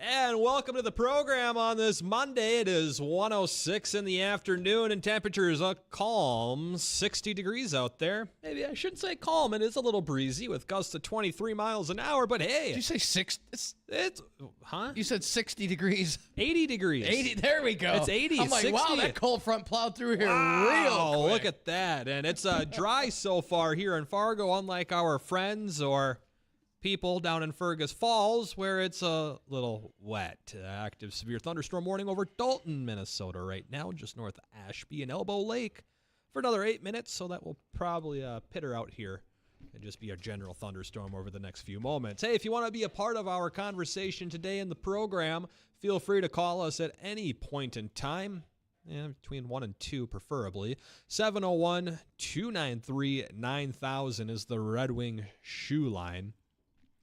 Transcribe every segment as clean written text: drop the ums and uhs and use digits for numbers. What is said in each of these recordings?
And welcome to the program on this Monday. It is 1:06 in the afternoon, and temperature is a calm 60 degrees out there. Maybe I shouldn't say calm. It is a little breezy with gusts of 23 miles an hour, but hey. Did you say You said 60 degrees. 80 degrees. 80, there we go. It's 80, I'm like, 60. wow, that cold front plowed through here Wow, real quick. look at that. And it's dry so far here in Fargo, unlike our friends or people down in Fergus Falls, where it's a little wet. Active severe thunderstorm warning over Dalton, Minnesota right now, just north of Ashby and Elbow Lake for another 8 minutes, so that will probably pitter out here and just be a general thunderstorm over the next few moments. Hey, if you want to be a part of our conversation today in the program, feel free to call us at any point in time. Between 1 and 2, preferably. 701-293-9000 is the Red Wing shoe line.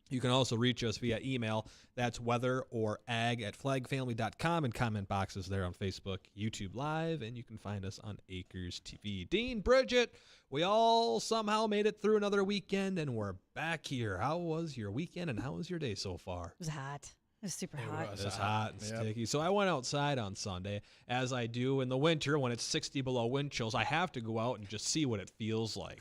You can also reach us via email. That's weather or ag@flagfamily.com, and comment boxes there on Facebook, YouTube Live, and you can find us on Acres TV. Dean, Bridgette, we all somehow made it through another weekend, and we're back here. How was your weekend, and how was your day so far? It was hot. It was super hot. It was hot and sticky. So I went outside on Sunday, as I do in the winter when it's 60 below wind chills. I have to go out and just see what it feels like.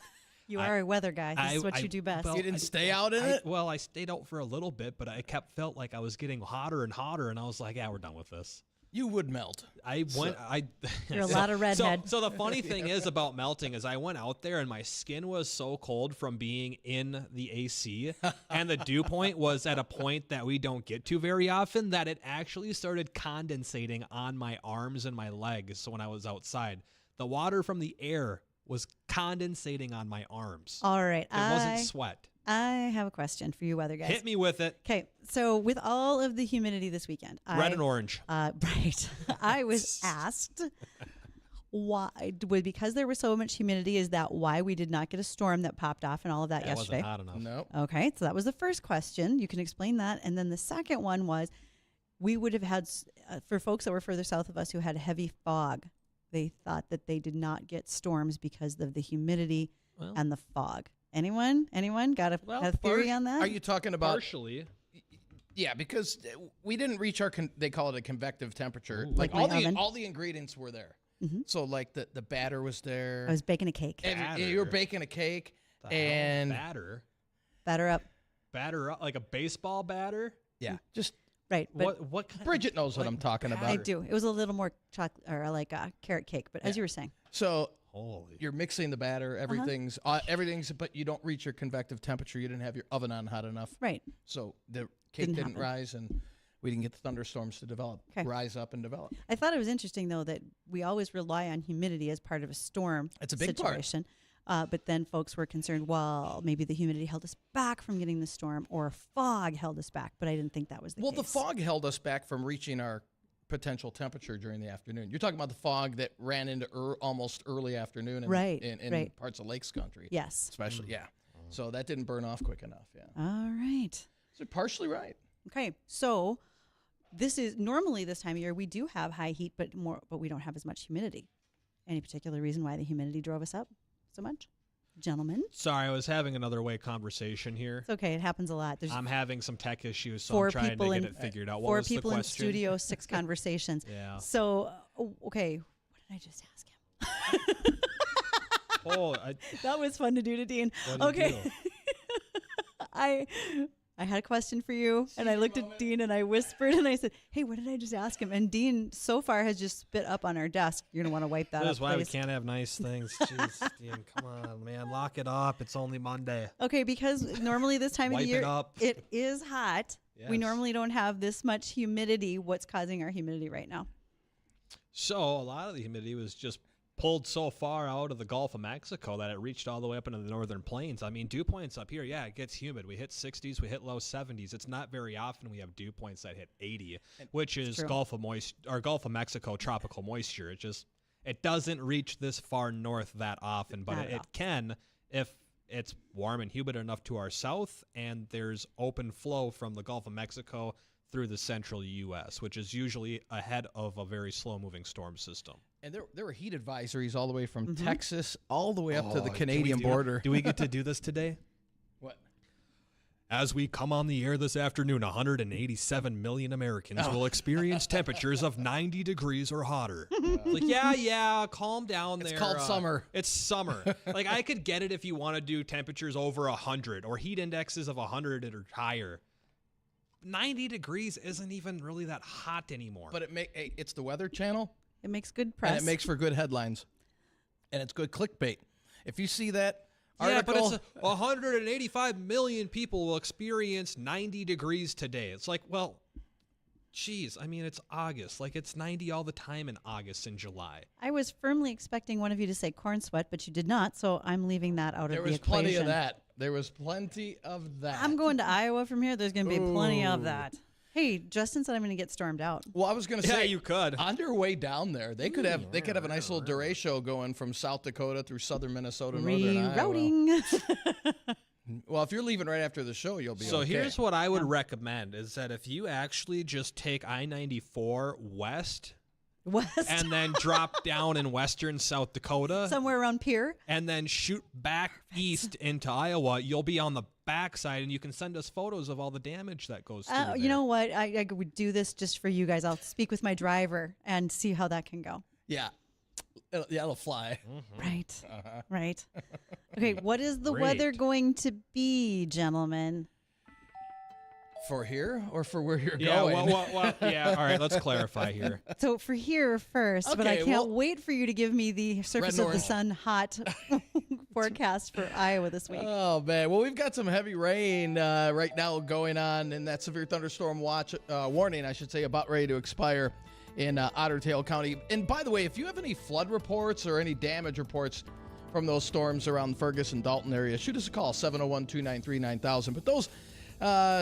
You are a weather guy. This is what you do best. You didn't stay out in it? Well, I stayed out for a little bit, but I felt like I was getting hotter and hotter, and I was like, yeah, we're done with this. You would melt. You're a lot of redhead. So the funny thing is about melting is I went out there and my skin was so cold from being in the AC, and the dew point was at a point that we don't get to very often, that it actually started condensating on my arms and my legs. So when I was outside, the water from the air was condensating on my arms. All right. It wasn't sweat. I have a question for you weather guys. Hit me with it. Okay. So with all of the humidity this weekend. Red and orange. Right. I was asked why, because there was so much humidity, is that why we did not get a storm that popped off and all of that yesterday? Wasn't hot enough. No. Okay. So that was the first question. You can explain that. And then the second one was, we would have had, for folks that were further south of us who had heavy fog, they thought that they did not get storms because of the humidity and the fog. Anyone got a theory on that? Are you talking about? Partially. Yeah, because we didn't reach our, they call it a convective temperature. Ooh, like my oven. all the ingredients were there. Mm-hmm. So like the batter was there. I was baking a cake. And you were baking a cake. Batter up. Batter up, like a baseball batter? Yeah, just... Right. But what kind Bridgette knows what I'm talking about. I do. It was a little more chocolate or like a carrot cake, but as you were saying. So you're mixing the batter, everything's, but you don't reach your convective temperature. You didn't have your oven on hot enough. Right. So the cake didn't rise, and we didn't get the thunderstorms to rise up and develop. I thought it was interesting, though, that we always rely on humidity as part of a storm It's a big situation. But then folks were concerned, well, maybe the humidity held us back from getting the storm, or fog held us back. But I didn't think that was the case. Well, the fog held us back from reaching our potential temperature during the afternoon. You're talking about the fog that ran into almost early afternoon in parts of Lakes Country. Yes. Especially, yeah. So that didn't burn off quick enough, yeah. All right. So you're partially right. Okay, so this is normally this time of year we do have high heat, but we don't have as much humidity. Any particular reason why the humidity drove us up so much, gentlemen? Sorry, I was having another way conversation here. It's okay. It happens a lot. I'm having some tech issues, so I'm trying to get it figured out. What was the question? 4 people in studio, 6 conversations. Yeah. So, okay, what did I just ask him? That was fun to do to Dean. Okay. I had a question for you, and I looked at Dean and I whispered and I said, hey, what did I just ask him? And Dean so far has just spit up on our desk. You're going to want to wipe that up. That's why please. We can't have nice things. Jeez, Dean, come on, man. Lock it up. It's only Monday. Okay, because normally this time of the year, it is hot. Yes. We normally don't have this much humidity. What's causing our humidity right now? So a lot of the humidity was just pulled so far out of the Gulf of Mexico that it reached all the way up into the northern plains. I mean, dew points up here, yeah, it gets humid. We hit 60s, we hit low 70s. It's not very often we have dew points that hit 80, which is Gulf of Mexico tropical moisture. It doesn't reach this far north that often, but it can if it's warm and humid enough to our south, and there's open flow from the Gulf of Mexico through the central U.S., which is usually ahead of a very slow-moving storm system. And there were heat advisories all the way from Texas all the way up to the Canadian border. Do we get to do this today? What? As we come on the air this afternoon, 187 million Americans will experience temperatures of 90 degrees or hotter. It's like, yeah, calm down there. It's called summer. It's summer. Like, I could get it if you want to do temperatures over 100 or heat indexes of 100 or higher. 90 degrees isn't even really that hot anymore. But it's the Weather Channel. It makes good press. And it makes for good headlines. And it's good clickbait. If you see that article, yeah, but it's 185 million people will experience 90 degrees today. It's like, well, geez, I mean, it's August. Like, it's 90 all the time in August and July. I was firmly expecting one of you to say corn sweat, but you did not, so I'm leaving that out of the equation. There was plenty of that. There was plenty of that. I'm going to Iowa from here. There's going to be plenty of that. Hey, Justin said I'm going to get stormed out. Well, I was going to say, you could. On their way down there, they could have a nice little derecho going from South Dakota through southern Minnesota, northern Iowa. Rerouting. Well, if you're leaving right after the show, you'll be okay. So here's what I would recommend is that if you actually just take I-94 west and then drop down in western South Dakota. Somewhere around Pierre. And then shoot back east into Iowa, you'll be on the backside, and you can send us photos of all the damage that goes through there. You know what? I would do this just for you guys. I'll speak with my driver and see how that can go. Yeah. It'll fly. Mm-hmm. Right. Right. Okay, what is the weather going to be, gentlemen? For here or for where you're going? Well, yeah, all right, let's clarify here. So for here first, but I can't wait for you to give me the surface of the sun hot forecast for Iowa this week. Oh, man. Well, we've got some heavy rain right now going on, and that severe thunderstorm warning, I should say, about ready to expire in Otter Tail County. And by the way, if you have any flood reports or any damage reports from those storms around the Ferguson, Dalton area, shoot us a call, 701-293-9000. But those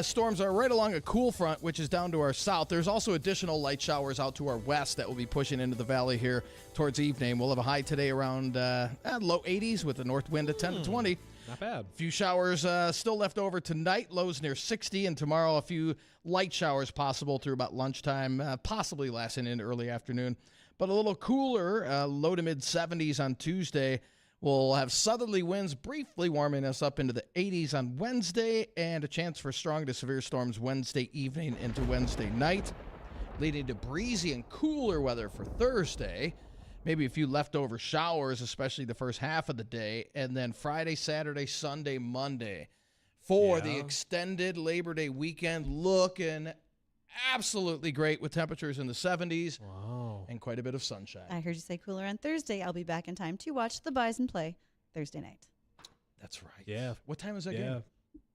storms are right along a cool front, which is down to our south. There's also additional light showers out to our west that will be pushing into the valley here towards evening. We'll have a high today around low 80s with a north wind at 10 to 20. Not bad. A few showers still left over tonight, lows near 60, and tomorrow a few light showers possible through about lunchtime, possibly lasting into early afternoon. But a little cooler, low to mid 70s on Tuesday. We'll have southerly winds briefly warming us up into the 80s on Wednesday, and a chance for strong to severe storms Wednesday evening into Wednesday night, leading to breezy and cooler weather for Thursday. Maybe a few leftover showers, especially the first half of the day, and then Friday, Saturday, Sunday, Monday for the extended Labor Day weekend, looking absolutely great with temperatures in the 70s. Wow. And quite a bit of sunshine. I heard you say cooler on Thursday. I'll be back in time to watch the Bison play Thursday night. That's right. Yeah. What time is that game?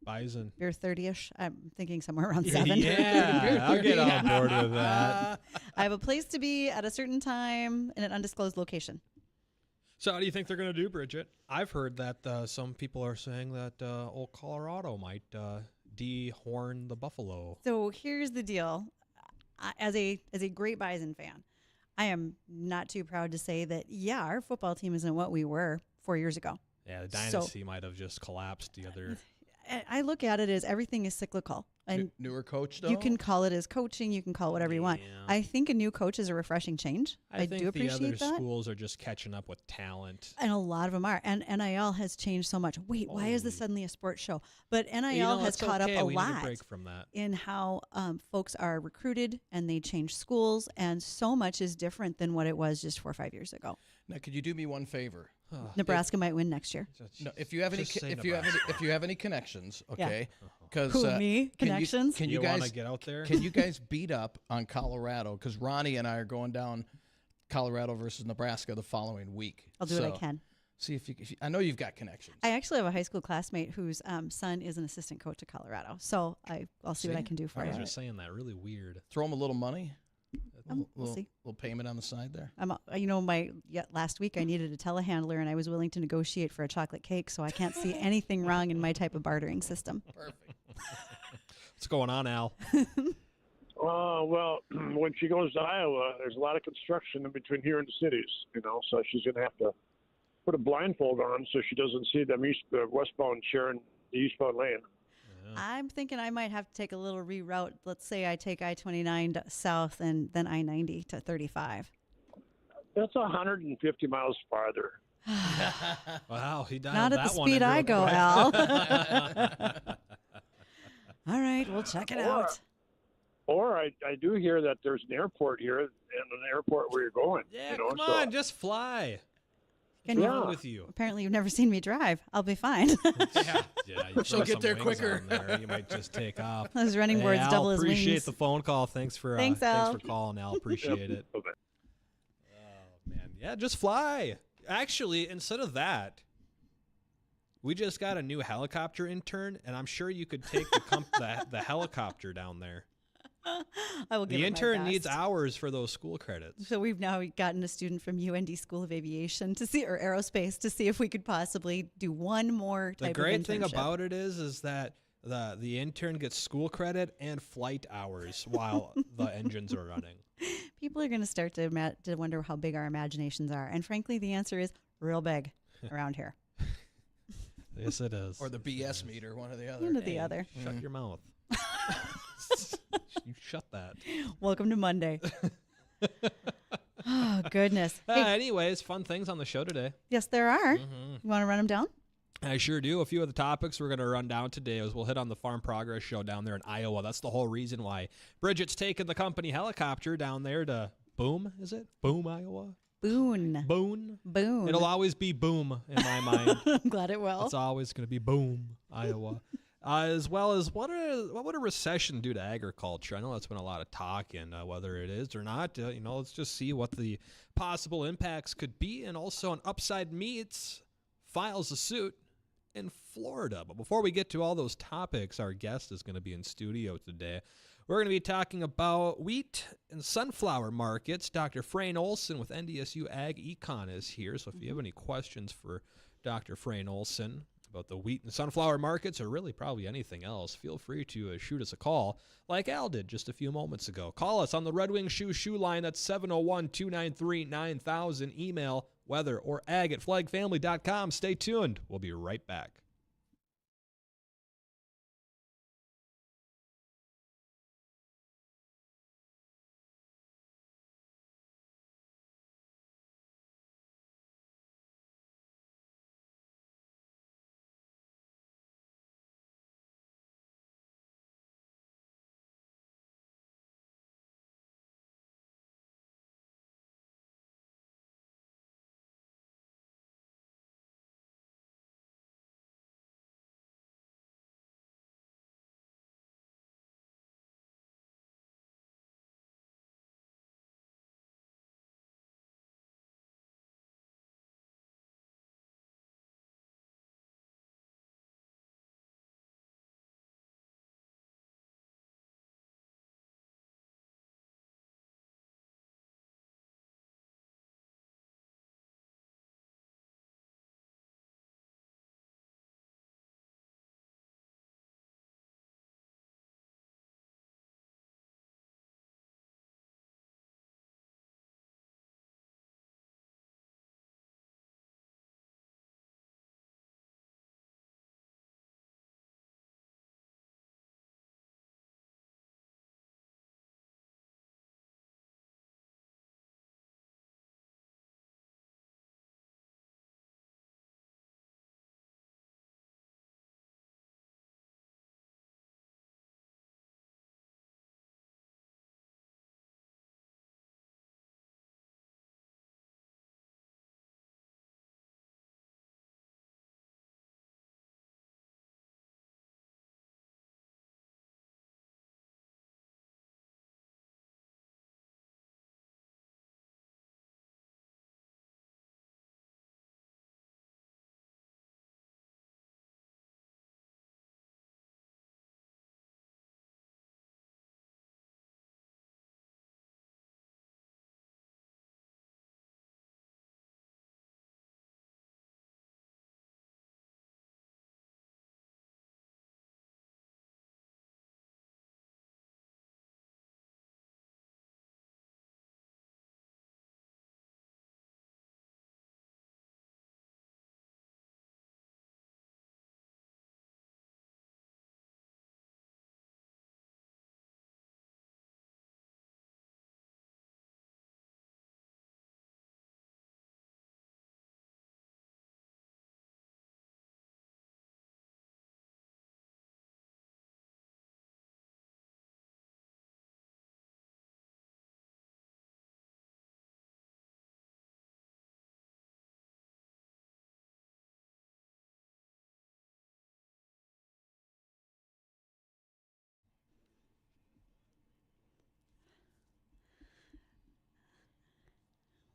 Bison. You're 30-ish. I'm thinking somewhere around 7. Yeah, I'll get on board with that. I have a place to be at a certain time in an undisclosed location. So how do you think they're going to do, Bridgette? I've heard that some people are saying that old Colorado might dehorn the buffalo. So here's the deal. As a great Bison fan, I am not too proud to say that, our football team isn't what we were 4 years ago. Yeah, the dynasty might have just collapsed the other. I look at it as everything is cyclical. And newer coach, though? You can call it as coaching. You can call it whatever you want. I think a new coach is a refreshing change. I do appreciate the other that. schools are just catching up with talent. And a lot of them are. And NIL has changed so much. Wait, why is this suddenly a sports show? But NIL has caught up a we lot need a break from that. in how folks are recruited, and they change schools. And so much is different than what it was just 4 or 5 years ago. Now, could you do me one favor? Nebraska might win next year. No, if you have any connections, okay? Because me connections. Can you guys guys get out there? Can you guys beat up on Colorado? Because Ronnie and I are going down Colorado versus Nebraska the following week. I'll do what I can. See if you. I know you've got connections. I actually have a high school classmate whose son is an assistant coach at Colorado. So I'll see what I can do for you. I was just saying that really weird. Throw him a little money. We'll see. Little payment on the side there. Last week I needed a telehandler, and I was willing to negotiate for a chocolate cake, so I can't see anything wrong in my type of bartering system. Perfect. What's going on, Al? Well, when she goes to Iowa, there's a lot of construction in between here and the cities, so she's going to have to put a blindfold on so she doesn't see them westbound sharing the eastbound lane. I'm thinking I might have to take a little reroute. Let's say I take I-29 south and then I-90 to 35. That's 150 miles farther. Wow, he dialed Not at that the one speed in I real go, quick. Al. All right, we'll check it Or- out. Or I do hear that there's an airport here and an airport where you're going. Yeah, you know, come so, on, just fly. Can What's you- wrong Yeah. with you? Apparently, you've never seen me drive. I'll be fine. Yeah. Yeah, you She'll throw get some there wings quicker. on there, you might just take off. Those running Hey, boards Al, double as appreciate wings. the phone call. Thanks for Thanks, Al. thanks for calling, Al. Appreciate it. Okay. Oh man, yeah, just fly. Actually, instead of that, we just got a new helicopter intern, and I'm sure you could take the helicopter down there. I will give The it my intern needs best. hours for those school credits. So we've now gotten a student from UND School of Aviation to see, or aerospace, to see if we could possibly do one more The type great of thing internship. about it is that the intern gets school credit and flight hours while the engines are running. People are going to start to wonder how big our imaginations are, and frankly, the answer is real big around here. Yes, it is. Or the BS meter, one or the other. One or the other. Shut your mouth. You shut that. Welcome to Monday. Oh goodness. Hey, Anyways, fun things on the show today. yes, there are. Mm-hmm. You want to run them down? I sure do. A few of the topics we're going to run down today is we'll hit on the Farm Progress Show down there in Iowa. That's the whole reason why Bridgette's taking the company helicopter down there to Boom, is it? Boom, Iowa? Boone. Boone? Boone. It'll always be Boom in my mind. I'm glad it will. It's always going to be Boom, Iowa. As well as what would a recession do to agriculture? I know that's been a lot of talk, and whether it is or not, let's just see what the possible impacts could be. And also, an Upside Meats files a suit in Florida. But before we get to all those topics, our guest is going to be in studio today. We're going to be talking about wheat and sunflower markets. Dr. Frayne Olson with NDSU Ag Econ is here. So if you have any questions for Dr. Frayne Olson about the wheat and sunflower markets, or really probably anything else, feel free to shoot us a call like Al did just a few moments ago. Call us on the Red Wing Shoe line. That's 701-293-9000. Email weather or ag@flagfamily.com. Stay tuned. We'll be right back.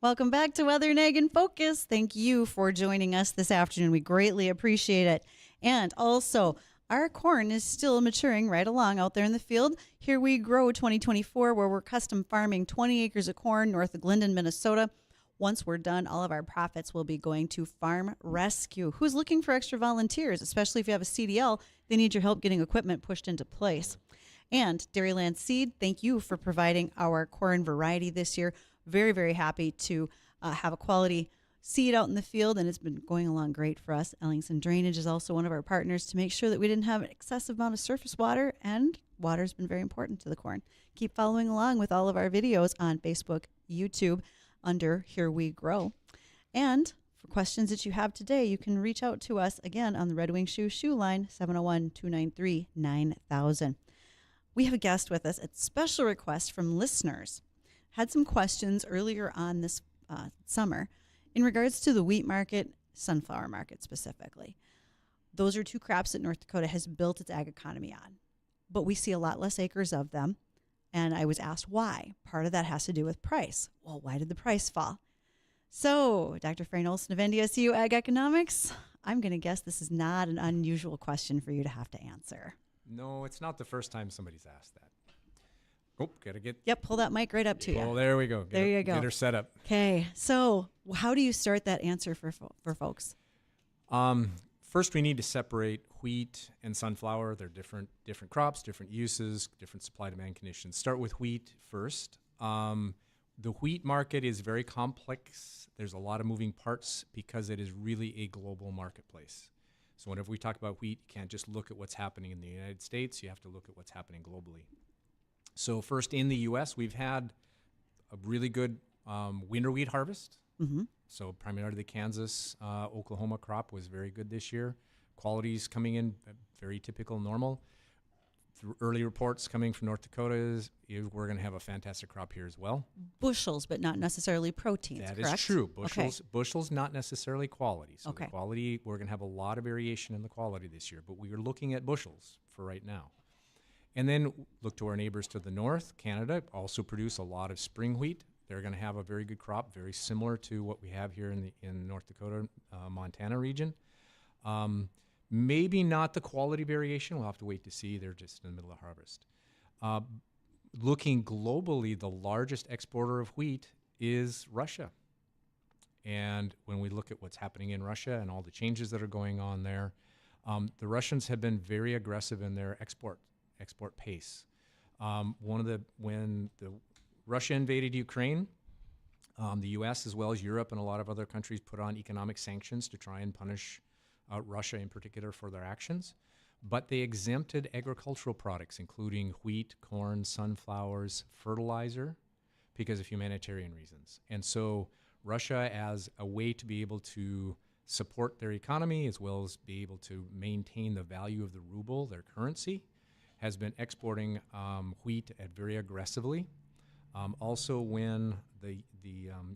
Welcome back to Weather Nag in Focus. Thank you for joining us this afternoon. We greatly appreciate it. And also, our corn is still maturing right along out there in the field. Here we grow 2024, where we're custom farming 20 acres of corn north of Glendon, Minnesota. Once we're done, all of our profits will be going to Farm Rescue. Who's looking for extra volunteers? Especially if you have a CDL, they need your help getting equipment pushed into place. And Dairyland Seed, thank you for providing our corn variety this year. Very, very happy to have a quality seed out in the field, and it's been going along great for us. Ellingson Drainage is also one of our partners to make sure that we didn't have an excessive amount of surface water, and water's been very important to the corn. Keep following along with all of our videos on Facebook, YouTube, under Here We Grow. And for questions that you have today, you can reach out to us again on the Red Wing Shoe line, 701-293-9000. We have a guest with us at special request from listeners. Had some questions earlier on this summer in regards to the wheat market, sunflower market specifically. Those are two crops that North Dakota has built its ag economy on, but we see a lot less acres of them. And I was asked why. Part of that has to do with price. Well, why did the price fall? So, Dr. Frayne Olson of NDSU Ag Economics, I'm going to guess this is not an unusual question for you to have to answer. No, it's not the first time somebody's asked that. Oh, gotta get. Yep, pull that mic right up to you. Oh, there we go. There you go. Get her set up. Okay, so how do you start that answer for folks? First, we need to separate wheat and sunflower. They're different crops, different uses, different supply-demand conditions. Start with wheat first. The wheat market is very complex. There's a lot of moving parts because it is really a global marketplace. So whenever we talk about wheat, you can't just look at what's happening in the United States. You have to look at what's happening globally. So first, in the U.S., we've had a really good winter wheat harvest. Mm-hmm. So primarily the Kansas, Oklahoma crop was very good this year. Quality's coming in very typical, normal. Through early reports coming from North Dakota is we're going to have a fantastic crop here as well. Bushels, but not necessarily proteins, That correct? is true. Bushels, not necessarily quality. So Okay. the quality, we're going to have a lot of variation in the quality this year, but we are looking at bushels for right now. And then look to our neighbors to the north. Canada also produce a lot of spring wheat. They're going to have a very good crop, very similar to what we have here in North Dakota, Montana region. Maybe not the quality variation. We'll have to wait to see. They're just in the middle of harvest. Looking globally, the largest exporter of wheat is Russia. And when we look at what's happening in Russia and all the changes that are going on there, the Russians have been very aggressive in their export pace. When Russia invaded Ukraine, the U.S. as well as Europe and a lot of other countries put on economic sanctions to try and punish Russia in particular for their actions. But they exempted agricultural products, including wheat, corn, sunflowers, fertilizer, because of humanitarian reasons. And so Russia, as a way to be able to support their economy as well as be able to maintain the value of the ruble, their currency, has been exporting wheat very aggressively. Also, when the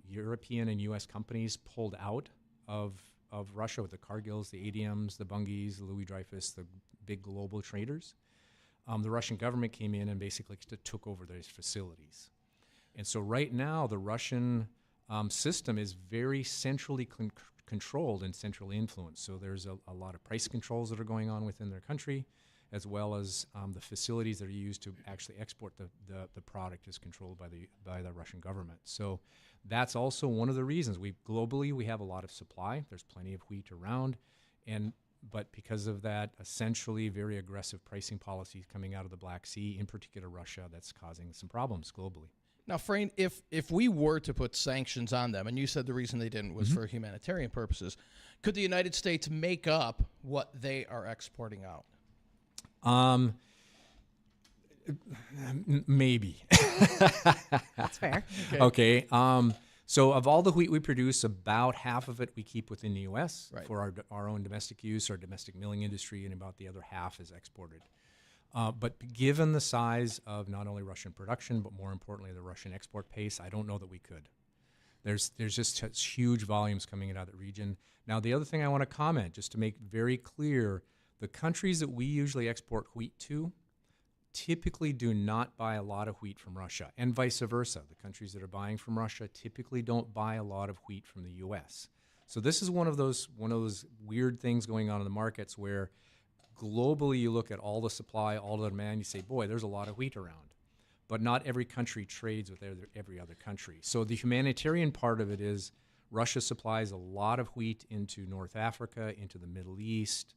European and U.S. companies pulled out of Russia with the Cargills, the ADMs, the Bungys, the Louis Dreyfus, the big global traders, the Russian government came in and basically took over those facilities. And so right now, the Russian system is very centrally controlled and centrally influenced. So there's a lot of price controls that are going on within their country, as well as the facilities that are used to actually export the product is controlled by the Russian government. So that's also one of the reasons globally we have a lot of supply. There's plenty of wheat around, but because of that essentially very aggressive pricing policies coming out of the Black Sea, in particular Russia, that's causing some problems globally. Now, Frayne, if we were to put sanctions on them, and you said the reason they didn't was for humanitarian purposes, could the United States make up what they are exporting out? Maybe. That's fair. Okay. So of all the wheat we produce, about half of it we keep within the U.S. Right. for our own domestic use, our domestic milling industry, and about the other half is exported. But given the size of not only Russian production, but more importantly the Russian export pace, I don't know that we could. There's just huge volumes coming out of the region. Now, the other thing I want to comment, just to make very clear, the countries that we usually export wheat to typically do not buy a lot of wheat from Russia, and vice versa. The countries that are buying from Russia typically don't buy a lot of wheat from the U.S. So this is one of those weird things going on in the markets where globally you look at all the supply, all the demand, you say, boy, there's a lot of wheat around. But not every country trades with every other country. So the humanitarian part of it is Russia supplies a lot of wheat into North Africa, into the Middle East,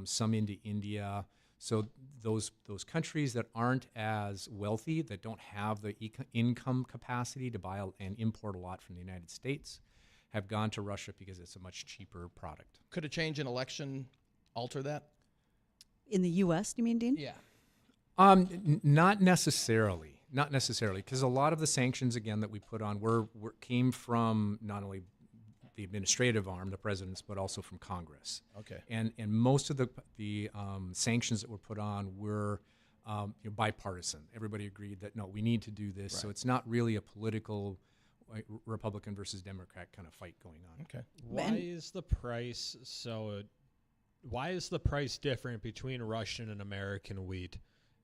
some into India. So those countries that aren't as wealthy, that don't have the income capacity to buy and import a lot from the United States, have gone to Russia because it's a much cheaper product. Could a change in election alter that? In the U.S., do you mean, Dean? Yeah. Not necessarily, because a lot of the sanctions, again, that we put on came from not only the administrative arm, the president's, but also from Congress. Okay. And most of the sanctions that were put on were bipartisan. Everybody agreed that, no, we need to do this. Right. So it's not really a political Republican versus Democrat kind of fight going on. Okay. Why is the price different between Russian and American wheat?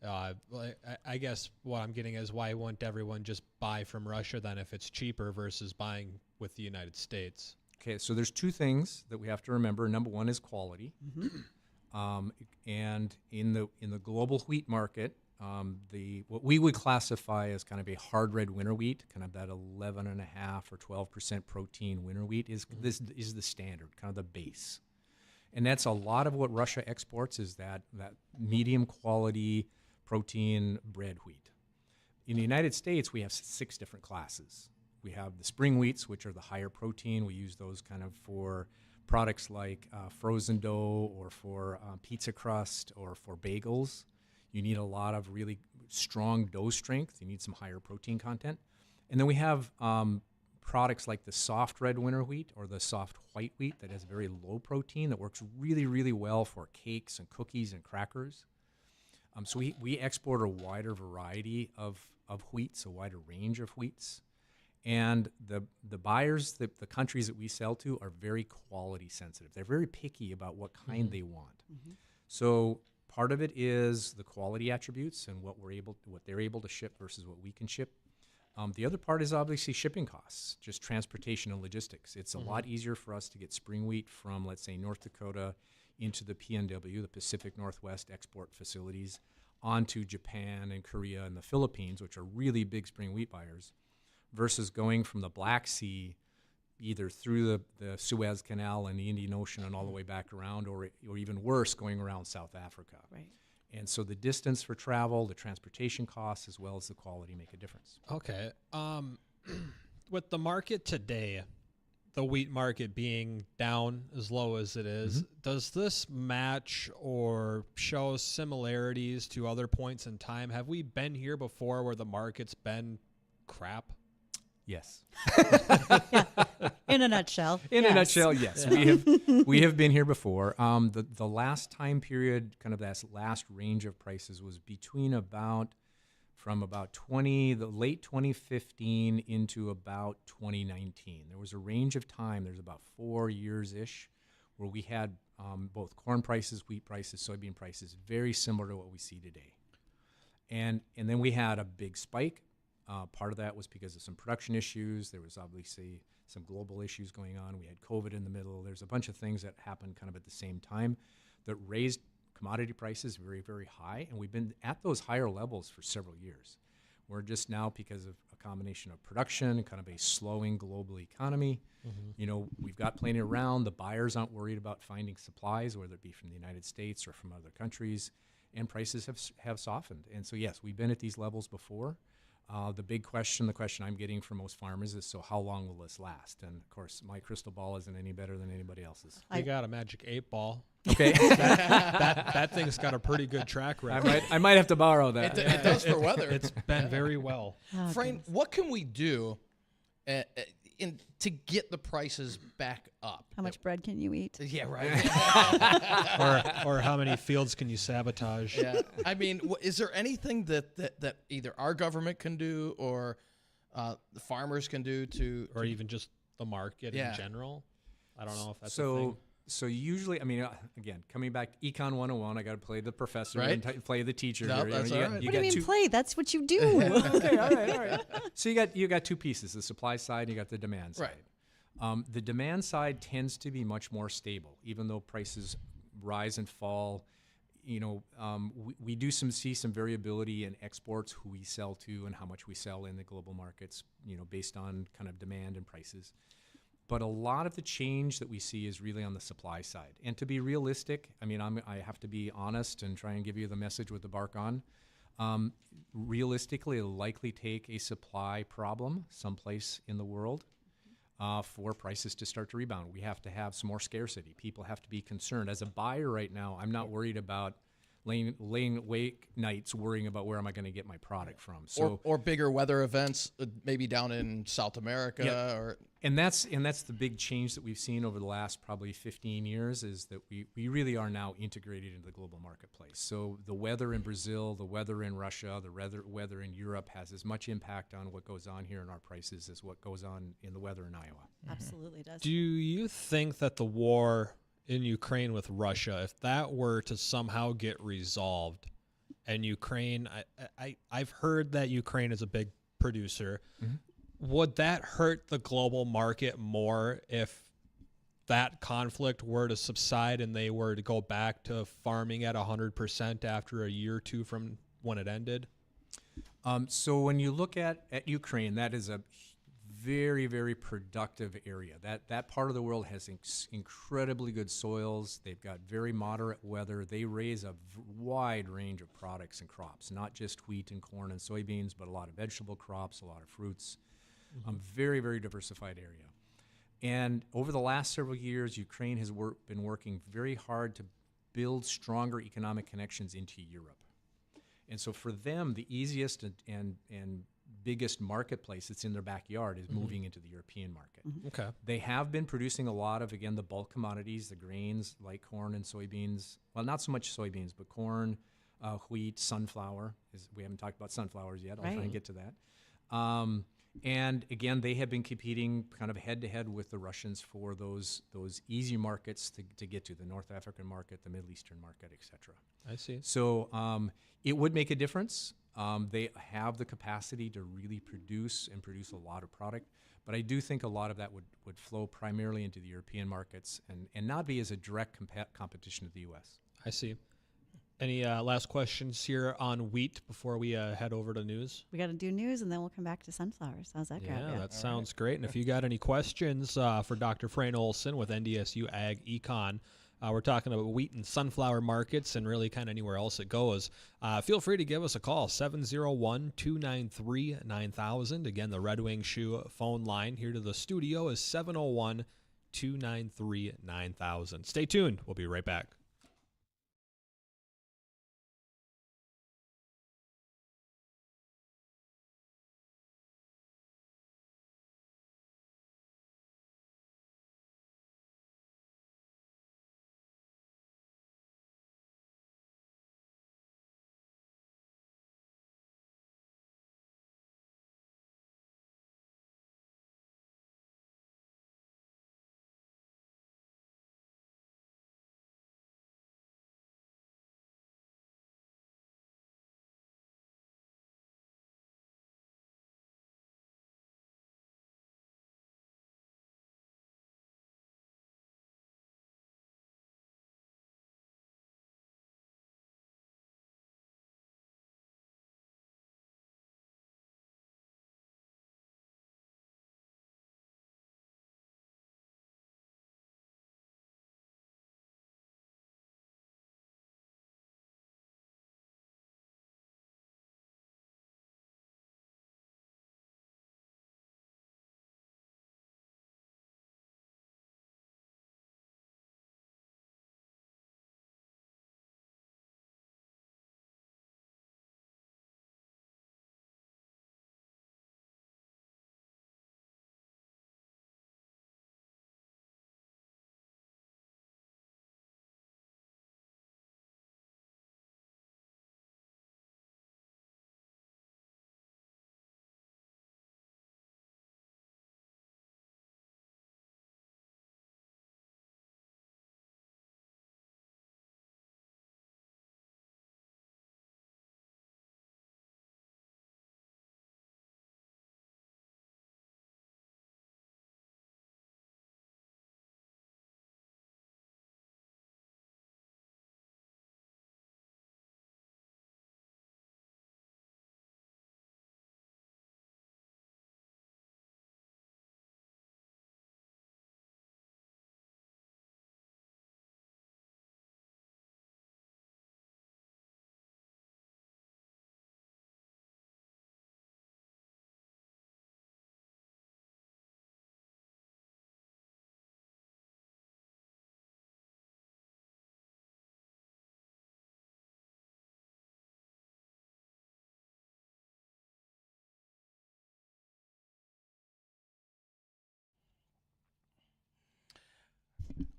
I guess what I'm getting is, why wouldn't everyone just buy from Russia then if it's cheaper versus buying with the United States? Okay, so there's two things that we have to remember. Number one is quality, and in the global wheat market, what we would classify as kind of a hard red winter wheat, kind of that 11.5 or 12% protein winter wheat, is the standard, kind of the base. And that's a lot of what Russia exports, is that medium quality protein bred wheat. In the United States, we have 6 different classes. We have the spring wheats, which are the higher protein. We use those kind of for products like frozen dough, or for pizza crust, or for bagels. You need a lot of really strong dough strength. You need some higher protein content. And then we have products like the soft red winter wheat, or the soft white wheat, that has very low protein, that works really, really well for cakes and cookies and crackers. So we export a wider variety of wheats, a wider range of wheats. And the buyers, the countries that we sell to, are very quality sensitive. They're very picky about what kind they want. So part of it is the quality attributes and what they're able to ship versus what we can ship. The other part is obviously shipping costs, just transportation and logistics. It's a lot easier for us to get spring wheat from, let's say, North Dakota into the PNW, the Pacific Northwest export facilities, onto Japan and Korea and the Philippines, which are really big spring wheat buyers, versus going from the Black Sea either through the Suez Canal and the Indian Ocean and all the way back around, or even worse, going around South Africa. Right. And so the distance for travel, the transportation costs, as well as the quality make a difference. Okay. With the market today, the wheat market being down as low as it is, does this match or show similarities to other points in time? Have we been here before where the market's been crap? Yes. In a nutshell. In a nutshell, yes. We have been here before. The last time period, kind of that last range of prices, was from about the late 2015 into about 2019. There was a range of time. There's about 4 years-ish where we had both corn prices, wheat prices, soybean prices very similar to what we see today. And then we had a big spike. Part of that was because of some production issues. There was obviously some global issues going on. We had COVID in the middle. There's a bunch of things that happened kind of at the same time that raised commodity prices very, very high. And we've been at those higher levels for several years. We're just now, because of a combination of production, kind of a slowing global economy, we've got plenty around. The buyers aren't worried about finding supplies, whether it be from the United States or from other countries, and prices have softened. And so, yes, we've been at these levels before. The question I'm getting from most farmers is, so how long will this last? And of course, my crystal ball isn't any better than anybody else's. I got a magic 8 ball. Okay. that thing's got a pretty good track record. I might have to borrow that. It does for weather. It's been very well. Frayne, what can we do to get the prices back up? How much bread can you eat? Yeah, right. or how many fields can you sabotage? Yeah. I mean, is there anything that either our government can do, or the farmers can do or even just the market in general? I don't know if that's a thing. So usually, I mean, again, coming back to Econ 101, I got to play the professor Right. and play the teacher. Nope, here. that's You all got- right. you What do got you mean two- play? That's what you do. Okay, all right. So you got two pieces: the supply side and you got the demand side. Right. The demand side tends to be much more stable, even though prices rise and fall. We do see some variability in exports, who we sell to, and how much we sell in the global markets. Based on kind of demand and prices. But a lot of the change that we see is really on the supply side. And to be realistic, I mean, I have to be honest and try and give you the message with the bark on. Realistically, it'll likely take a supply problem someplace in the world for prices to start to rebound. We have to have some more scarcity. People have to be concerned. As a buyer right now, I'm not worried about laying awake nights worrying about where am I going to get my product from. So Or bigger weather events, maybe down in South America. Yep. Or And that's the big change that we've seen over the last probably 15 years is that we really are now integrated into the global marketplace. So the weather in Brazil, the weather in Russia, the weather in Europe has as much impact on what goes on here in our prices as what goes on in the weather in Iowa. Absolutely does. Do you think that the war in Ukraine with Russia, if that were to somehow get resolved, and Ukraine, I've heard that Ukraine is a big producer, would that hurt the global market more if that conflict were to subside and they were to go back to farming at 100% after a year or two from when it ended? So when you look at Ukraine, that is a very, very productive area. That part of the world has incredibly good soils. They've got very moderate weather. They raise a wide range of products and crops, not just wheat and corn and soybeans, but a lot of vegetable crops, a lot of fruits. Very, very diversified area. And over the last several years, Ukraine has been working very hard to build stronger economic connections into Europe. And so for them, the easiest and biggest marketplace that's in their backyard is moving into the European market. Okay. They have been producing a lot of, again, the bulk commodities, the grains like corn and soybeans. Well, not so much soybeans, but corn, wheat, sunflower. We haven't talked about sunflowers yet. I'll try and get to that. And again, they have been competing kind of head-to-head with the Russians for those easy markets to get to, the North African market, the Middle Eastern market, et cetera. I see. So it would make a difference. They have the capacity to really produce a lot of product. But I do think a lot of that would flow primarily into the European markets and not be as a direct competition to the U.S. I see. Any last questions here on wheat before we head over to news? We got to do news, and then we'll come back to sunflowers. How's that Yeah, going? that sounds great. And if you got any questions for Dr. Frayne Olson with NDSU Ag Econ, we're talking about wheat and sunflower markets and really kind of anywhere else it goes. Feel free to give us a call, 701-293-9000. Again, the Red Wing Shoe phone line here to the studio is 701-293-9000. Stay tuned. We'll be right back.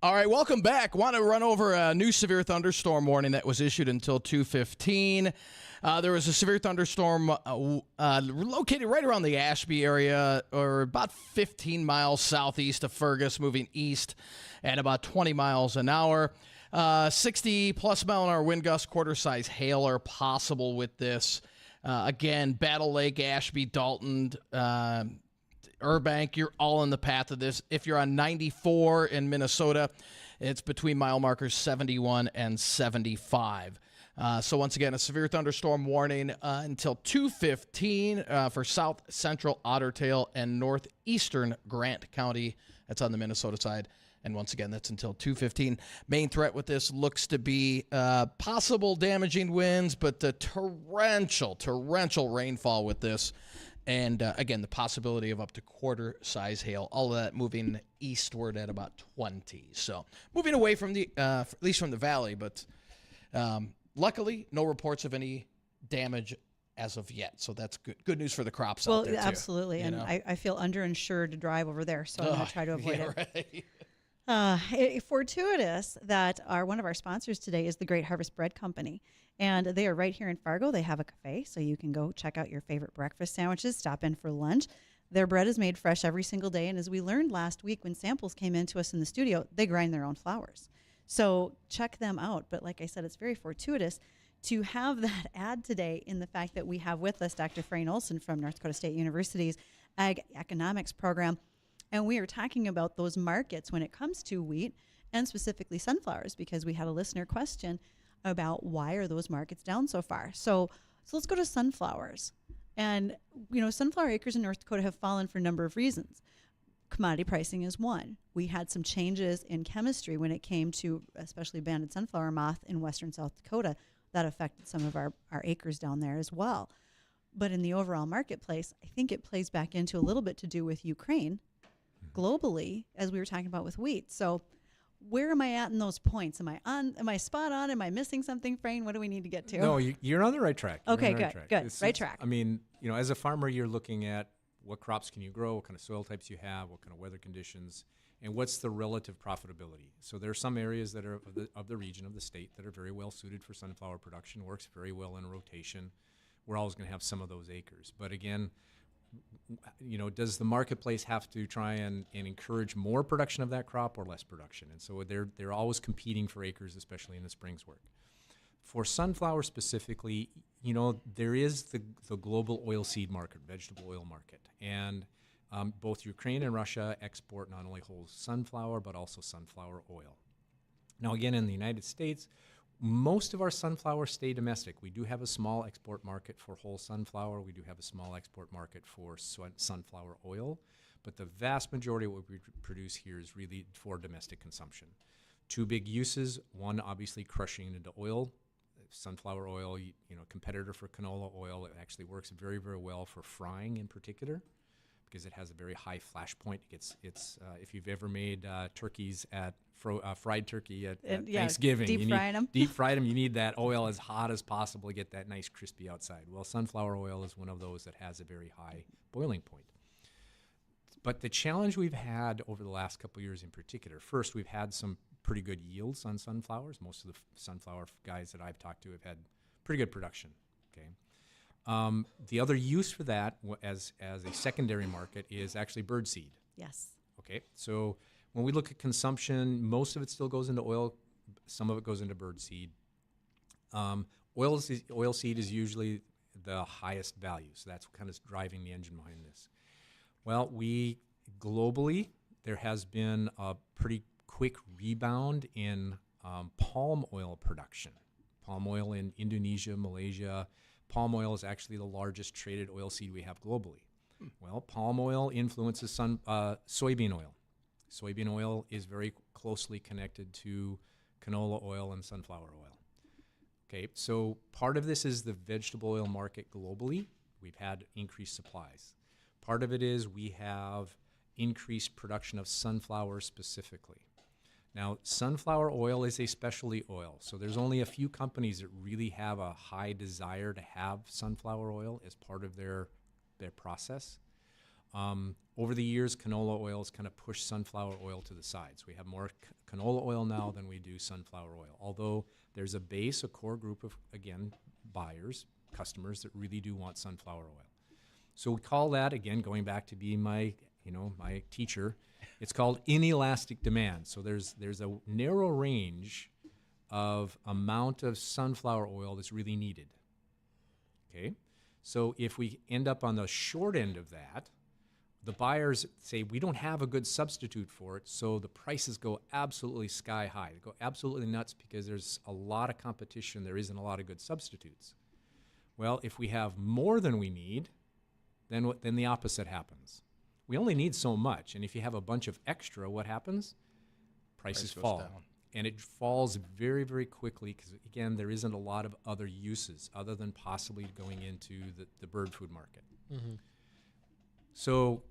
All right, welcome back. Want to run over a new severe thunderstorm warning that was issued until 2:15. There was a severe thunderstorm located right around the Ashby area, or about 15 miles southeast of Fergus, moving east at about 20 miles an hour. 60-plus mile-an-hour wind gusts, quarter-size hail are possible with this. Again, Battle Lake, Ashby, Dalton, Burbank, you're all in the path of this. If you're on 94 in Minnesota, it's between mile markers 71 and 75. So once again, a severe thunderstorm warning until 2:15 for south central Otter Tail and northeastern Grant County. That's on the Minnesota side. And once again, that's until 2:15. Main threat with this looks to be possible damaging winds, but the torrential rainfall with this. And, again, the possibility of up to quarter-size hail, all of that moving eastward at about 20. So moving away from the, at least from the valley, but luckily no reports of any damage as of yet. So that's good news for the crops out there, too. Absolutely. And I feel underinsured to drive over there, so I'm going to try to avoid it. Right. Fortuitous that one of our sponsors today is the Great Harvest Bread Company. And they are right here in Fargo. They have a cafe, so you can go check out your favorite breakfast sandwiches, stop in for lunch. Their bread is made fresh every single day. And as we learned last week when samples came into us in the studio, they grind their own flours. So check them out. But like I said, it's very fortuitous to have that ad today in the fact that we have with us Dr. Frayne Olson from North Dakota State University's Ag Economics program. And we are talking about those markets when it comes to wheat and specifically sunflowers, because we had a listener question about why are those markets down so far. So let's go to sunflowers. And, sunflower acres in North Dakota have fallen for a number of reasons. Commodity pricing is one. We had some changes in chemistry when it came to especially banded sunflower moth in western South Dakota that affected some of our acres down there as well. But in the overall marketplace, I think it plays back into a little bit to do with Ukraine globally, as we were talking about with wheat. So where am I at in those points? Am I spot on? Am I missing something, Frayne? What do we need to get to? No, you're on the right track. Okay, good. Right track. I mean, as a farmer, you're looking at what crops can you grow, what kind of soil types you have, what kind of weather conditions, and what's the relative profitability. So there are some areas that are of the region, of the state, that are very well suited for sunflower production, works very well in a rotation. We're always going to have some of those acres. But again, does the marketplace have to try and encourage more production of that crop or less production? And so they're always competing for acres, especially in the spring's work. For sunflower specifically, there is the global oilseed market, vegetable oil market. And both Ukraine and Russia export not only whole sunflower, but also sunflower oil. Now, again, in the United States, most of our sunflowers stay domestic. We do have a small export market for whole sunflower. We do have a small export market for sunflower oil. But the vast majority of what we produce here is really for domestic consumption. Two big uses. One, obviously, crushing into oil. Sunflower oil, competitor for canola oil. It actually works very, very well for frying in particular, because it has a very high flash point. It's if you've ever made turkeys at fried turkey at Thanksgiving, deep fried them. You need that oil as hot as possible to get that nice crispy outside. Well, sunflower oil is one of those that has a very high boiling point. But the challenge we've had over the last couple of years in particular, first, we've had some pretty good yields on sunflowers. Most of the sunflower guys that I've talked to have had pretty good production. Okay. The other use for that as a secondary market is actually birdseed. Yes. Okay, so when we look at consumption, most of it still goes into oil. Some of it goes into birdseed. Oilseed is usually the highest value, so that's kind of driving the engine behind this. Well, globally, there has been a pretty quick rebound in palm oil production. Palm oil in Indonesia, Malaysia. Palm oil is actually the largest traded oilseed we have globally. Well, palm oil influences soybean oil. Soybean oil is very closely connected to canola oil and sunflower oil. Okay, so part of this is the vegetable oil market globally. We've had increased supplies. Part of it is we have increased production of sunflower specifically. Now, sunflower oil is a specialty oil, so there's only a few companies that really have a high desire to have sunflower oil as part of their process. Over the years, canola oils kind of pushed sunflower oil to the sides. We have more canola oil now than we do sunflower oil, although there's a core group of, again, buyers, customers that really do want sunflower oil. So we call that, again, going back to being my teacher, it's called inelastic demand. So there's a narrow range of amount of sunflower oil that's really needed. Okay? So if we end up on the short end of that, the buyers say we don't have a good substitute for it, so the prices go absolutely sky high. They go absolutely nuts because there's a lot of competition. There isn't a lot of good substitutes. Well, if we have more than we need, then the opposite happens. We only need so much, and if you have a bunch of extra, what happens? Prices fall. Down. And it falls very, very quickly because, again, there isn't a lot of other uses other than possibly going into the bird food market. Mm-hmm. So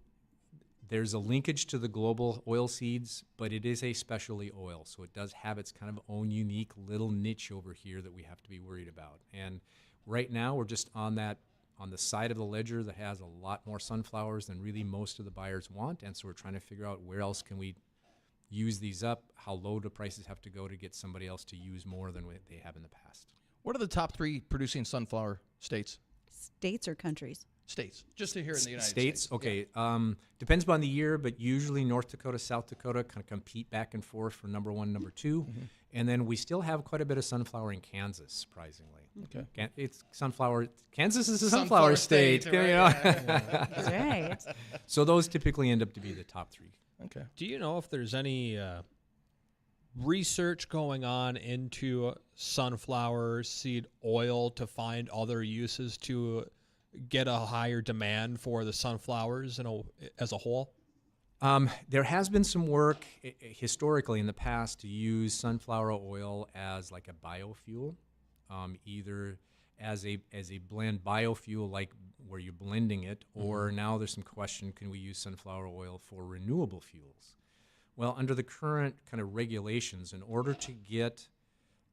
there's a linkage to the global oil seeds, but it is a specialty oil. So it does have its kind of own unique little niche over here that we have to be worried about. And right now we're just on the side of the ledger that has a lot more sunflowers than really most of the buyers want. And so we're trying to figure out where else can we use these up, how low do prices have to go to get somebody else to use more than what they have in the past. What are the top 3 producing sunflower states? States or countries? States, just to here in the United States. Okay. Depends upon the year, but usually North Dakota, South Dakota kind of compete back and forth for number 1, number 2. Mm-hmm. And then we still have quite a bit of sunflower in Kansas, surprisingly. Okay. It's sunflower. Kansas is a sunflower state. Right, you know? yeah. That's right. So those typically end up to be the top 3. Okay. Do you know if there's any research going on into sunflower seed oil to find other uses to get a higher demand for the sunflowers as a whole? There has been some work historically in the past to use sunflower oil as like a biofuel, either as a blend biofuel, like where you're blending it, or now there's some question, can we use sunflower oil for renewable fuels? Well, under the current kind of regulations, in order to get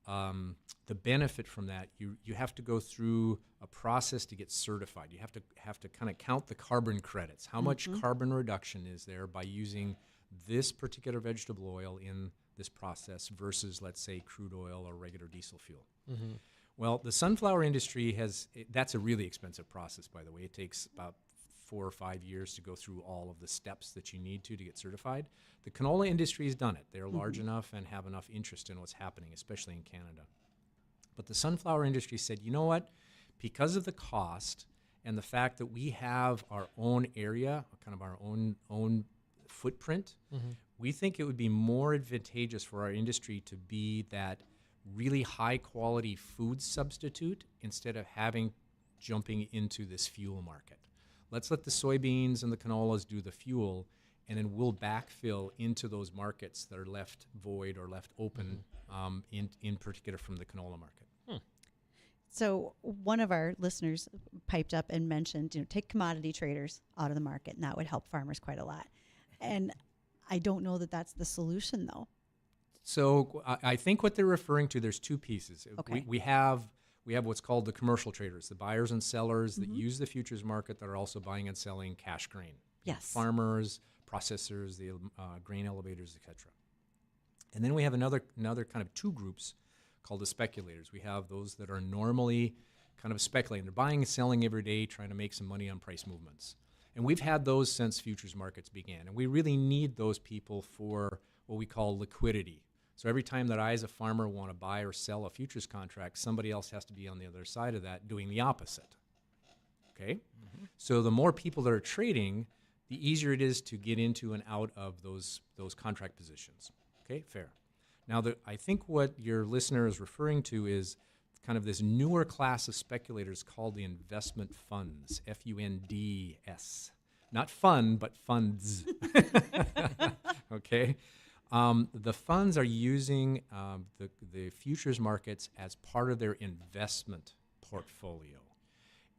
the benefit from that, you have to go through a process to get certified. You have to kind of count the carbon credits. How much carbon reduction is there by using this particular vegetable oil in this process versus, let's say, crude oil or regular diesel fuel? Mm-hmm. Well, the sunflower industry that's a really expensive process, by the way. It takes about 4 or 5 years to go through all of the steps that you need to get certified. The canola industry has done it. They're large enough and have enough interest in what's happening, especially in Canada. But the sunflower industry said, you know what? Because of the cost and the fact that we have our own area, kind of our own footprint, we think it would be more advantageous for our industry to be that really high quality food substitute instead of jumping into this fuel market. Let's let the soybeans and the canolas do the fuel, and then we'll backfill into those markets that are left void or left open, in particular from the canola market. So one of our listeners piped up and mentioned, take commodity traders out of the market, and that would help farmers quite a lot. And I don't know that that's the solution, though. So I think what they're referring to, there's 2 pieces. Okay. We have what's called the commercial traders, the buyers and sellers that use the futures market that are also buying and selling cash grain. Yes. Farmers, processors, the grain elevators, etc. And then we have another kind of 2 groups called the speculators. We have those that are normally kind of speculating. They're buying and selling every day, trying to make some money on price movements. And we've had those since futures markets began. And we really need those people for what we call liquidity. So every time that I, as a farmer, want to buy or sell a futures contract, somebody else has to be on the other side of that doing the opposite. Okay? So the more people that are trading, the easier it is to get into and out of those contract positions. Okay? Fair. Now, I think what your listener is referring to is kind of this newer class of speculators called the investment funds, F-U-N-D-S. Not fun, but funds. Okay? The funds are using the futures markets as part of their investment portfolio.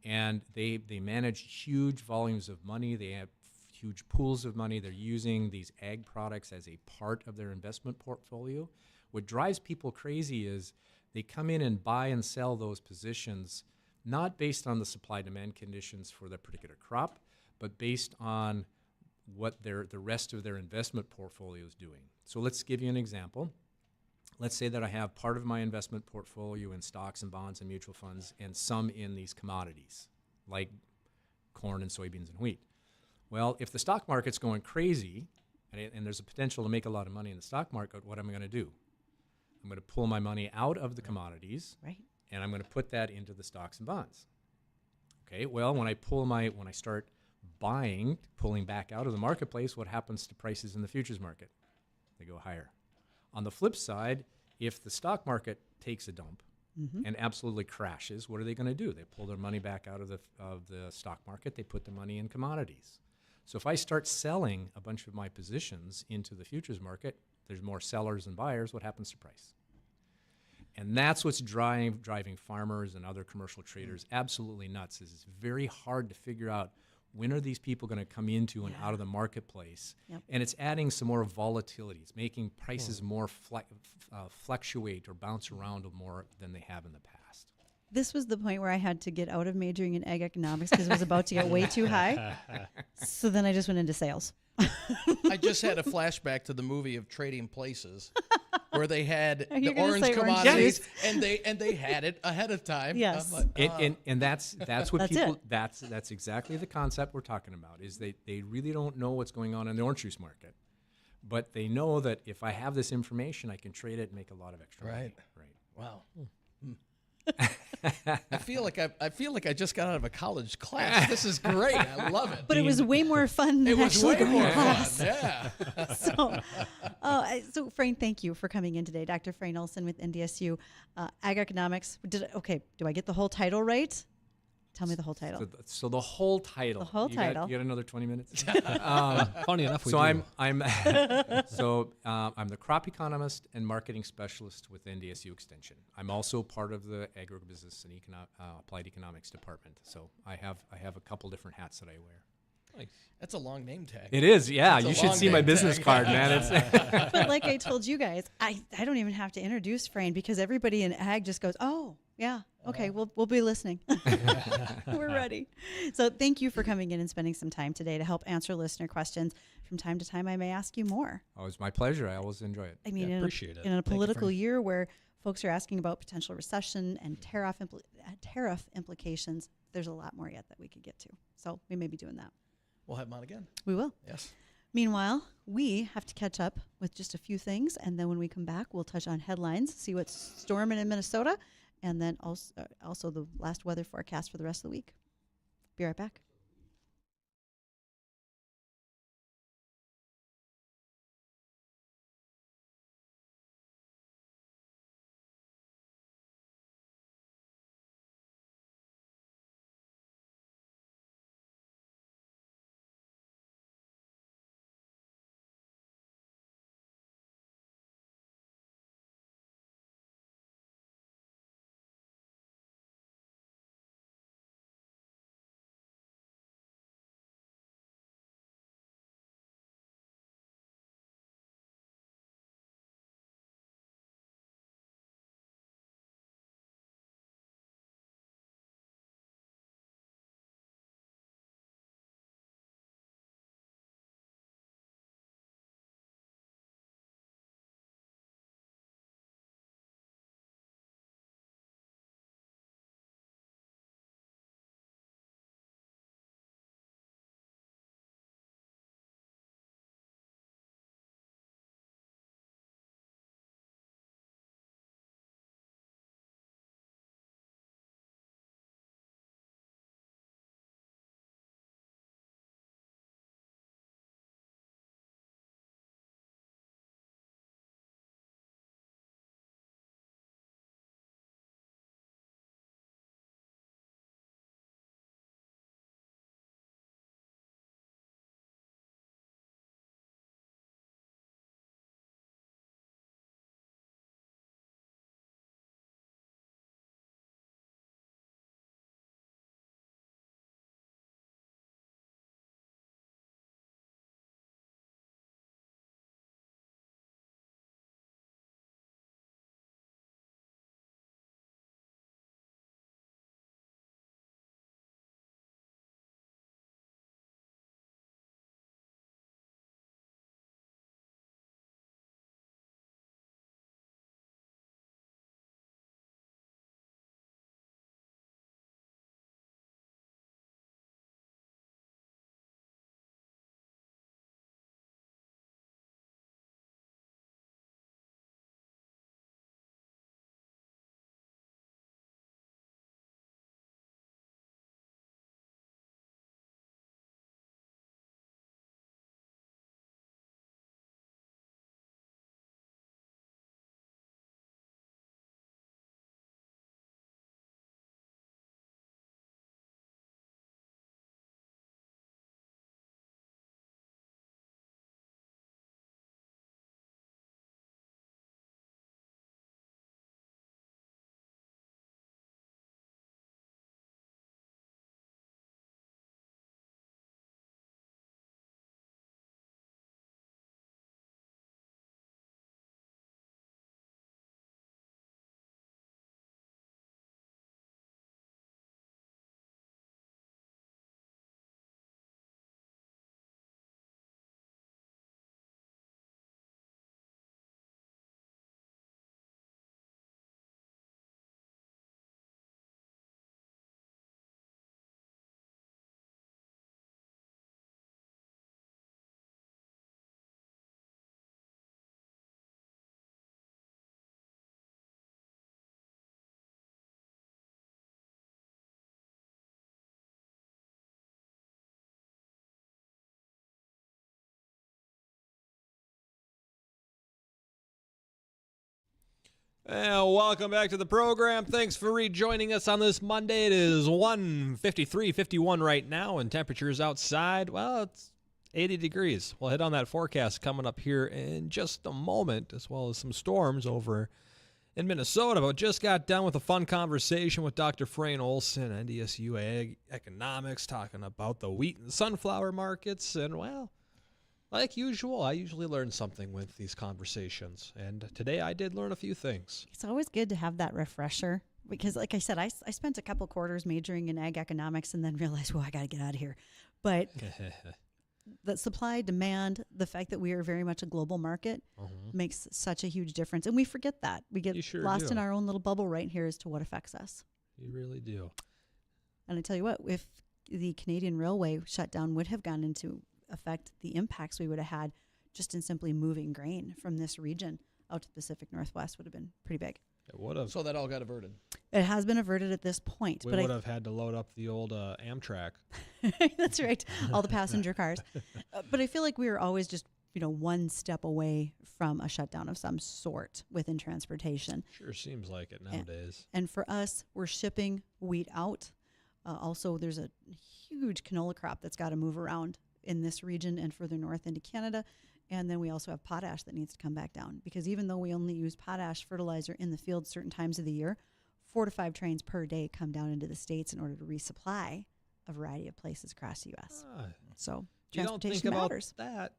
And they manage huge volumes of money. They have huge pools of money. They're using these ag products as a part of their investment portfolio. What drives people crazy is they come in and buy and sell those positions not based on the supply-demand conditions for that particular crop, but based on what the rest of their investment portfolio is doing. So let's give you an example. Let's say that I have part of my investment portfolio in stocks and bonds and mutual funds and some in these commodities like corn and soybeans and wheat. Well, if the stock market's going crazy and there's a potential to make a lot of money in the stock market, what am I going to do? I'm going to pull my money out of the commodities, Right. and I'm going to put that into the stocks and bonds. Okay, well, when I start pulling back out of the marketplace, what happens to prices in the futures market? They go higher. On the flip side, if the stock market takes a dump and absolutely crashes, what are they going to do? They pull their money back out of the stock market. They put the money in commodities. So if I start selling a bunch of my positions into the futures market, there's more sellers than buyers. What happens to price? And that's what's driving farmers and other commercial traders absolutely nuts. Is it's very hard to figure out when are these people going to come into and out of the marketplace. Yep. And it's adding some more volatility. It's making prices more fluctuate or bounce around more than they have in the past. This was the point where I had to get out of majoring in ag economics because it was about to get way too high. So then I just went into sales. I just had a flashback to the movie of Trading Places, where they had You're the gonna orange say orange commodities, juice. and they had it ahead of time. Yes. I'm like, And that's what That's people it. that's exactly the concept we're talking about. Is they really don't know what's going on in the orange juice market, but they know that if I have this information, I can trade it and make a lot of extra money. Right. wow. I feel like I just got out of a college class. This is great. I love it. But it was way more fun than It was actually way going more to class. fun. Yeah. So Frayne, thank you for coming in today. Dr. Frayne Olson with NDSU. Ag Economics. Do I get the whole title right? Tell me the whole title. So the whole title. The whole you title. Got another 20 minutes. Funny enough, we So do. I'm the crop economist and marketing specialist with NDSU Extension. I'm also part of the agribusiness and applied economics department. So I have a couple different hats that I wear. Nice. That's a long name tag. It is, yeah. That's a You should long see my name business tag. card, man. It's But like I told you guys, I don't even have to introduce Frayne because everybody in ag just goes, oh, yeah, okay, we'll be listening. We're ready. So thank you for coming in and spending some time today to help answer listener questions. From time to time, I may ask you more. oh, it's my pleasure. I always enjoy it. I mean, Yeah, appreciate it. in a you, political Frayne. year where folks are asking about potential recession and tariff implications, there's a lot more yet that we could get to. So we may be doing that. We'll have him on again. We will. Yes. Meanwhile, we have to catch up with just a few things, and then when we come back, we'll touch on headlines, see what's storming in Minnesota, and then also the last weather forecast for the rest of the week. Be right back. And welcome back to the program. Thanks for rejoining us on this Monday. It is 1:53:51 right now, and temperatures outside, well, it's 80 degrees. We'll hit on that forecast coming up here in just a moment, as well as some storms over in Minnesota. But just got done with a fun conversation with Dr. Frayne Olson, NDSU economics, talking about the wheat and sunflower markets. And, well, like usual, I usually learn something with these conversations. And today I did learn a few things. It's always good to have that refresher because, like I said, I spent a couple quarters majoring in ag economics and then realized, well, I got to get out of here. But the supply, demand, the fact that we are very much a global market makes such a huge difference. And we forget that. We get lost in our own little bubble right here as to what affects us. You really do. And I tell you what, if the Canadian Railway shutdown would have gone into effect, the impacts we would have had just in simply moving grain from this region out to the Pacific Northwest would have been pretty big. It would have. So that all got averted. It has been averted at this point. We would have had to load up the old Amtrak. That's right, all the passenger cars. But I feel like we were always just, one step away from a shutdown of some sort within transportation. Sure seems like it nowadays. And for us, we're shipping wheat out. Also, there's a huge canola crop that's got to move around in this region and further north into Canada. And then we also have potash that needs to come back down, because even though we only use potash fertilizer in the field certain times of the year, 4 to 5 trains per day come down into the States in order to resupply a variety of places across the U.S. So you don't transportation think about matters. that.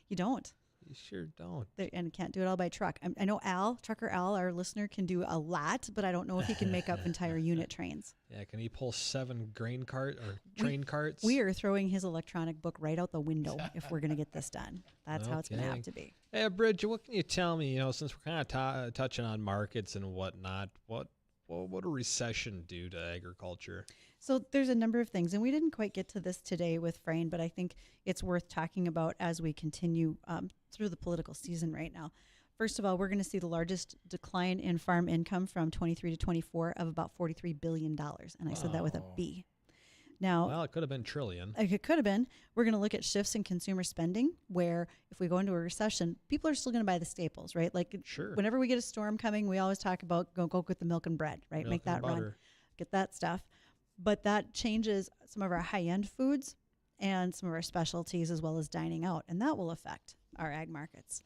You don't. You sure don't. And can't do it all by truck. I know Trucker Al, our listener, can do a lot, but I don't know if he can make up entire unit trains. Yeah, can he pull 7 grain cart or train carts? We are throwing his electronic book right out the window if we're going to get this done. That's how it's going to have to be. Hey, Bridgette, what can you tell me, since we're kind of touching on markets and whatnot, what would a recession do to agriculture? So there's a number of things, and we didn't quite get to this today with Frayne, but I think it's worth talking about as we continue through the political season right now. First of all, we're going to see the largest decline in farm income from 23 to 24 of about $43 billion, and I said that with a B. Now, well, it could have been trillion. It could have been. We're going to look at shifts in consumer spending, where if we go into a recession, people are still going to buy the staples, right? Like whenever we get a storm coming, we always talk about go get the milk and bread, right? Make that run, get that stuff. But that changes some of our high-end foods and some of our specialties, as well as dining out, and that will affect our ag markets.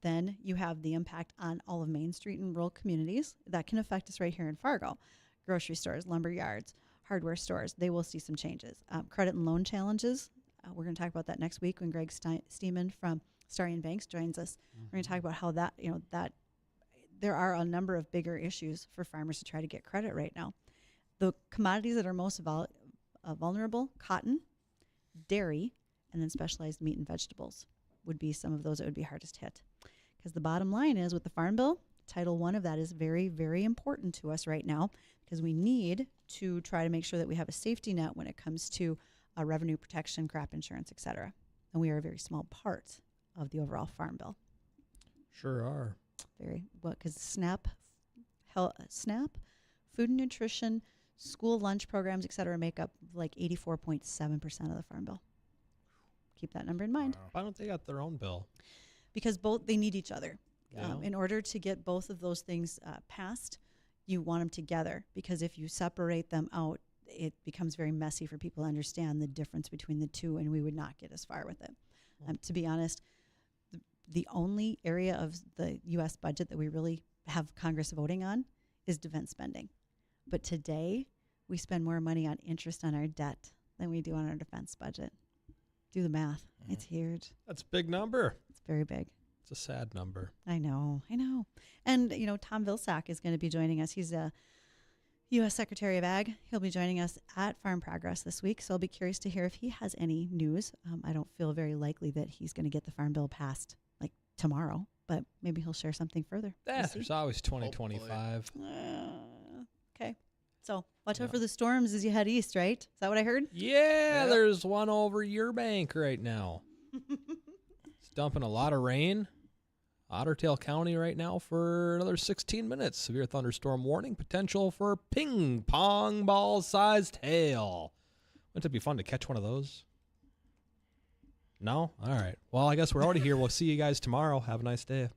Then you have the impact on all of Main Street and rural communities. That can affect us right here in Fargo. Grocery stores, lumber yards, hardware stores, they will see some changes. Credit and loan challenges, we're going to talk about that next week when Greg Steeman from Starian Banks joins us. We're going to talk about how that there are a number of bigger issues for farmers to try to get credit right now. The commodities that are most vulnerable, cotton, dairy, and then specialized meat and vegetables would be some of those that would be hardest hit. Because the bottom line is, with the Farm Bill, Title I of that is very, very important to us right now, because we need to try to make sure that we have a safety net when it comes to revenue protection, crop insurance, et cetera. And we are a very small part of the overall Farm Bill. Sure are. Because SNAP, food and nutrition, school lunch programs, et cetera, make up like 84.7% of the Farm Bill. Keep that number in mind. Wow. Why don't they got their own bill? Because they need each other. In order to get both of those things passed, you want them together, because if you separate them out, it becomes very messy for people to understand the difference between the two, and we would not get as far with it. To be honest, the only area of the U.S. budget that we really have Congress voting on is defense spending. But today, we spend more money on interest on our debt than we do on our defense budget. Do the math. It's huge. That's a big number. It's very big. It's a sad number. I know. And, Tom Vilsack is going to be joining us. He's a U.S. Secretary of Ag. He'll be joining us at Farm Progress this week, so I'll be curious to hear if he has any news. I don't feel very likely that he's going to get the Farm Bill passed, like, tomorrow, but maybe he'll share something further. There's always 2025. Okay. So watch out for the storms as you head east, right? Is that what I heard? Yeah, there's one over your bank right now. It's dumping a lot of rain. Otter Tail County right now for another 16 minutes. Severe thunderstorm warning. Potential for ping pong ball sized hail. Wouldn't it be fun to catch one of those? No? All right. Well, I guess we're already here. We'll see you guys tomorrow. Have a nice day.